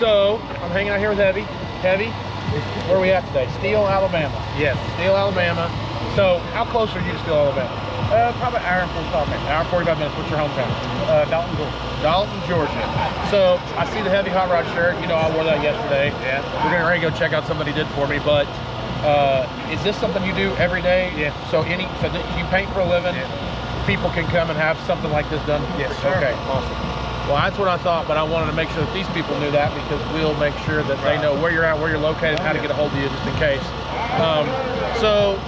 So I'm hanging out here with Heavy. Heavy, where are we at today? Steele, Alabama. Yes. Steele, Alabama. So how close are you to Steele, Alabama? Probably an hour and 45 minutes. Hour and 45 minutes. What's your hometown? Dalton, Georgia. Dalton, Georgia. So I see the Heavy Hot Rod shirt. You know, I wore that yesterday. Yeah. We're getting ready to go check out something he did for me, but is this something you do every day? Yeah. So you paint for a living? Yeah. People can come and have something like this done? Yes, sir. Okay, awesome. Well, that's what I thought, but I wanted to make sure that these people knew that, because we'll make sure that they know where you're at, where you're located, how to get a hold of you, just in case. So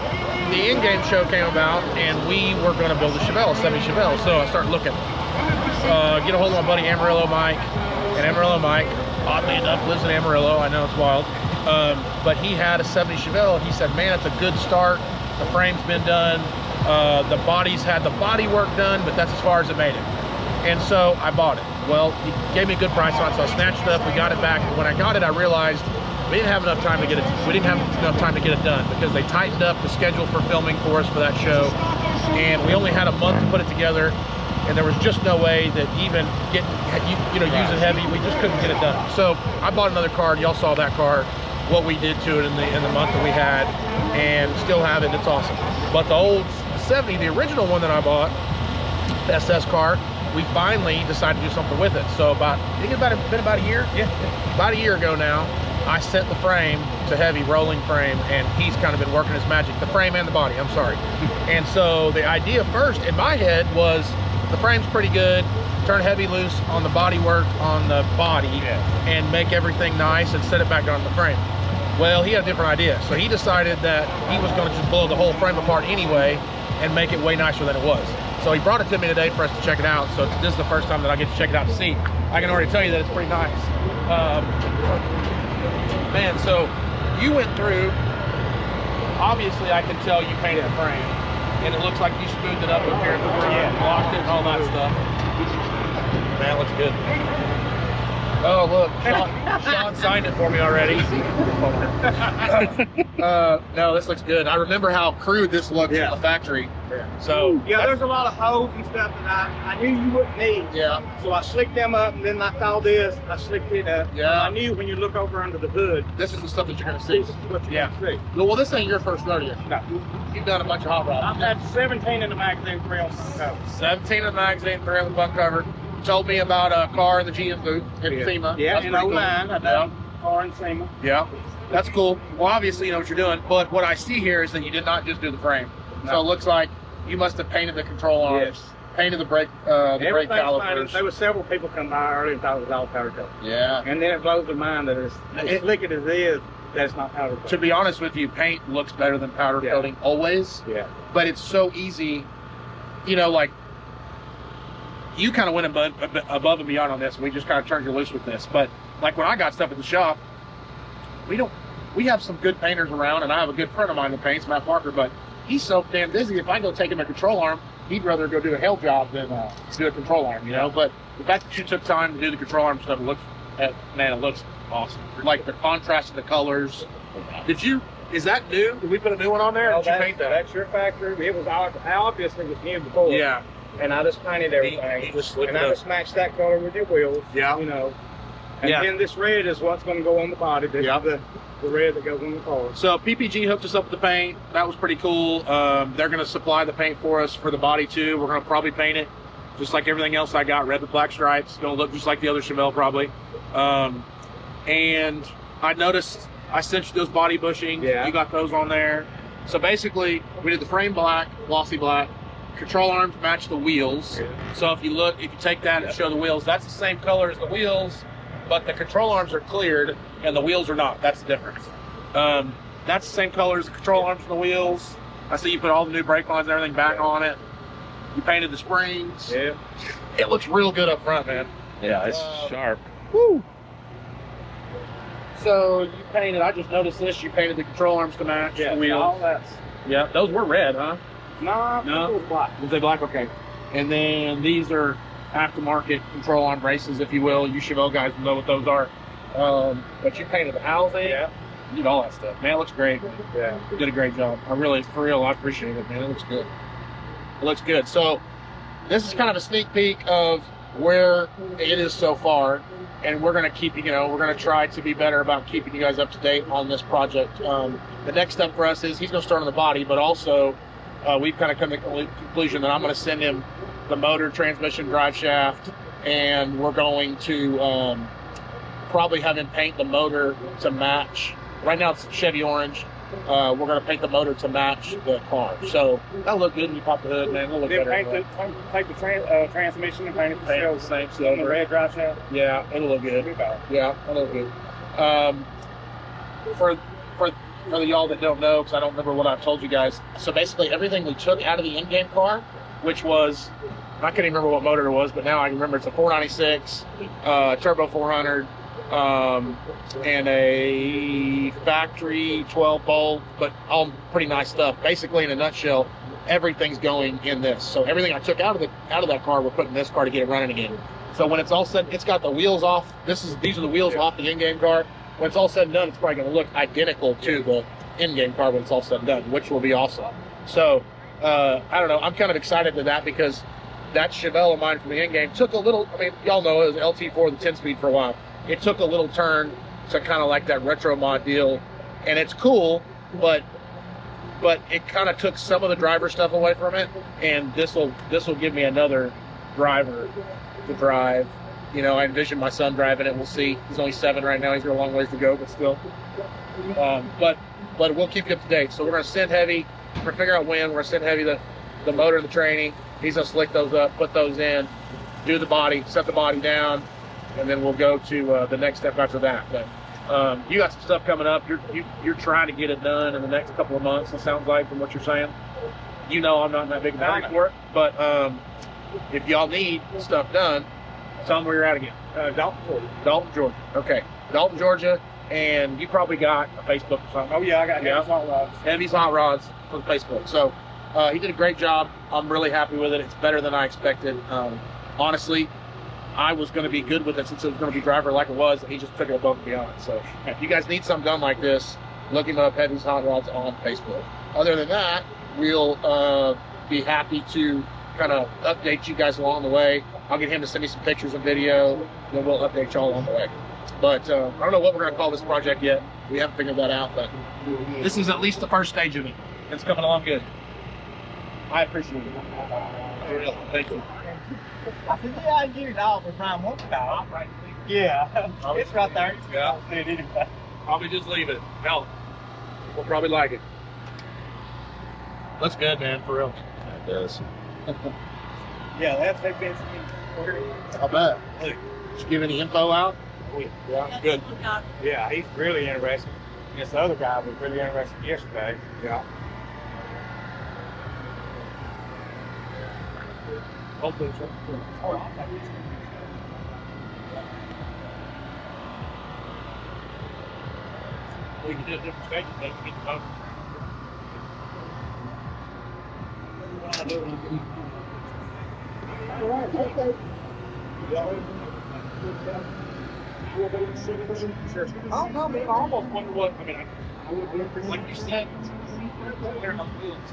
the in-game show came about, and we were going to build a Chevelle, a 70 Chevelle. So I started looking, get a hold of my buddy Amarillo Mike, and Amarillo Mike, oddly enough, lives in Amarillo. I know it's wild, but he had a 70 Chevelle. He said, man, it's a good start. The frame's been done. The body's had the body work done, but that's as far as it made it. And so I bought it. Well, he gave me a good price on it, so I snatched it up. We got it back. And when I got it, I realized we didn't have enough time to get it. We didn't have enough time to get it done, because they tightened up the schedule for filming for us for that show, and we only had a month to put it together. And there was just no way that even using Heavy, we just couldn't get it done. So I bought another card. Y'all saw that card, what we did to it in the month that we had, and still have it. It's awesome. But the old 70, the original one that I bought, the SS car, we finally decided to do something with it. So I think it's been about a year? Yeah. About a year ago now, I sent the frame to Heavy, rolling frame, and he's kind of been working his magic. The frame and the body, I'm sorry. And so the idea first in my head was, the frame's pretty good, turn Heavy loose on the body work on the body, and make everything nice and set it back on the frame. Well, he had a different idea. So he decided that he was going to just blow the whole frame apart anyway and make it way nicer than it was. So he brought it to me today for us to check it out. So this is the first time that I get to check it out to see. I can already tell you that it's pretty nice. Man, so you went through, obviously I can tell you painted a frame, and it looks like you smoothed it up here before you blocked it and all that stuff. Man, it looks good. Oh, look, Sean signed it for me already. No, this looks good. I remember how crude this looked in the factory. So there's a lot of holes and stuff that I knew you wouldn't need. So I slicked them up, and then like all this, I slicked it up. I knew when you look over under the hood, this is the stuff that you're going to see. This is what you're going to see. Well, this ain't your first rodeo. No. You've done a bunch of hot rods. I've had 17 in the magazine, 3 on the front cover. 17 in the magazine, 3 on the front cover. Told me about a car in the GM booth in SEMA. Yeah, in 09, I done a car in SEMA. Yeah, that's cool. Well, obviously you know what you're doing, but what I see here is that you did not just do the frame. No. So it looks like you must have painted the control arms, painted the brake calipers. There were several people come by earlier and thought it was all powder coat. Yeah. And then it blows their mind that as slick as it is, that's not powder coat. To be honest with you, paint looks better than powder coating always. Yeah. But it's so easy, you know, like, you kind of went above and beyond on this, and we just kind of turned you loose with this. But like when I got stuff at the shop, we have some good painters around, and I have a good friend of mine that paints, Matt Parker, but he's so damn busy. If I go take him a control arm, he'd rather go do a hell job than do a control arm, you know? But the fact that you took time to do the control arm stuff, it looks awesome. Like the contrast of the colors. Is that new? Did we put a new one on there? Or did you paint that? That's your factory. It was obviously it was new before. Yeah. And I just painted everything. I just matched that color with your wheels. Yeah. You know. And then this red is what's going to go on the body. This is the red that goes on the car. So PPG hooked us up with the paint. That was pretty cool. They're going to supply the paint for us for the body too. We're going to probably paint it just like everything else I got, red with black stripes. It's going to look just like the other Chevelle probably. And I noticed I sent you those body bushings. You got those on there. So basically, we did the frame black, glossy black. Control arms match the wheels. So if you take that and show the wheels, that's the same color as the wheels, but the control arms are cleared and the wheels are not. That's the difference. That's the same color as the control arms and the wheels. I see you put all the new brake lines and everything back on it. You painted the springs. Yeah. It looks real good up front, man. Yeah, it's sharp. Woo! So you painted, I just noticed this, you painted the control arms to match the wheels. All that's... Yeah, those were red, huh? No, it was black. Was they black? Okay. And then these are aftermarket control arm braces, if you will. You Chevelle guys know what those are. But you painted the housing. Yeah. You did all that stuff. Man, it looks great. Yeah. You did a great job. For real, I appreciate it, man. It looks good. It looks good. So this is kind of a sneak peek of where it is so far, and we're going to keep, we're going to try to be better about keeping you guys up to date on this project. The next step for us is he's going to start on the body, but also we've kind of come to the conclusion that I'm going to send him the motor, transmission, drive shaft, and we're going to probably have him paint the motor to match. Right now it's Chevy orange. We're going to paint the motor to match the car. So that'll look good when you pop the hood, man. It'll look better. Take the transmission and paint it the same silver. The red drive shaft. Yeah, it'll look good. Yeah, it'll look good. For the y'all that don't know, because I don't remember what I've told you guys. So basically everything we took out of the in-game car, which was, I can't even remember what motor it was, but now I can remember it's a 496, turbo 400, and a factory 12 volt, but all pretty nice stuff. Basically, in a nutshell, everything's going in this. So everything I took out of that car, we're putting in this car to get it running again. So when it's all said, it's got the wheels off. These are the wheels off the in-game car. When it's all said and done, it's probably going to look identical to the in-game car when it's all said and done, which will be awesome. So I don't know. I'm kind of excited to that because that Chevelle of mine from the in-game took a little. I mean, y'all know it was LT4 the 10-speed for a while. It took a little turn to kind of like that retro mod deal, and it's cool, but it kind of took some of the driver stuff away from it, and this will give me another driver to drive. I envision my son driving it. We'll see. He's only 7 right now. He's got a long ways to go, but still. But we'll keep you up to date. So we're going to send Heavy. We're going to figure out when. We're going to send Heavy the motor and the training. He's going to slick those up, put those in, do the body, set the body down, and then we'll go to the next step after that. But you got some stuff coming up. You're trying to get it done in the next couple of months, it sounds like, from what you're saying. I'm not in that big of a hurry for it. But if y'all need stuff done, tell them where you're at again. Dalton, Georgia. Dalton, Georgia. Okay. Dalton, Georgia. And you probably got a Facebook or something. Oh, yeah, I got Heavy's Hot Rods. Heavy's Hot Rods on Facebook. So he did a great job. I'm really happy with it. It's better than I expected. Honestly, I was going to be good with it since it was going to be driver like it was. He just took it above and beyond. So if you guys need something done like this, look him up, Heavy's Hot Rods on Facebook. Other than that, we'll be happy to kind of update you guys along the way. I'll get him to send me some pictures and video, then we'll update y'all along the way. But I don't know what we're going to call this project yet. We haven't figured that out, but this is at least the first stage of it. It's coming along good. I appreciate it. Really, thank you. I said, yeah, I get it all for Prime One about. Yeah, it's right there. Yeah. Anyway. Probably just leave it. Hell, we'll probably like it. Looks good, man, for real. It does. Yeah, that's been I'll bet. Hey, did you give any info out? Yeah. Good. Yeah, he's really interested. This other guy was really interested yesterday. Yeah. Hopefully it's we can do a different stage and get the motor. Oh no, man, I almost Wonder what, like you said, they're on the wheels.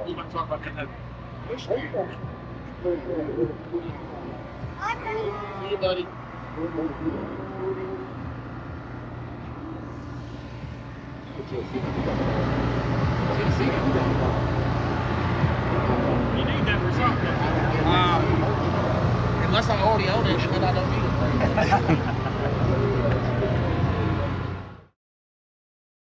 We might talk about that. See you, buddy. You need that for something. Unless I already own it, then I don't need it.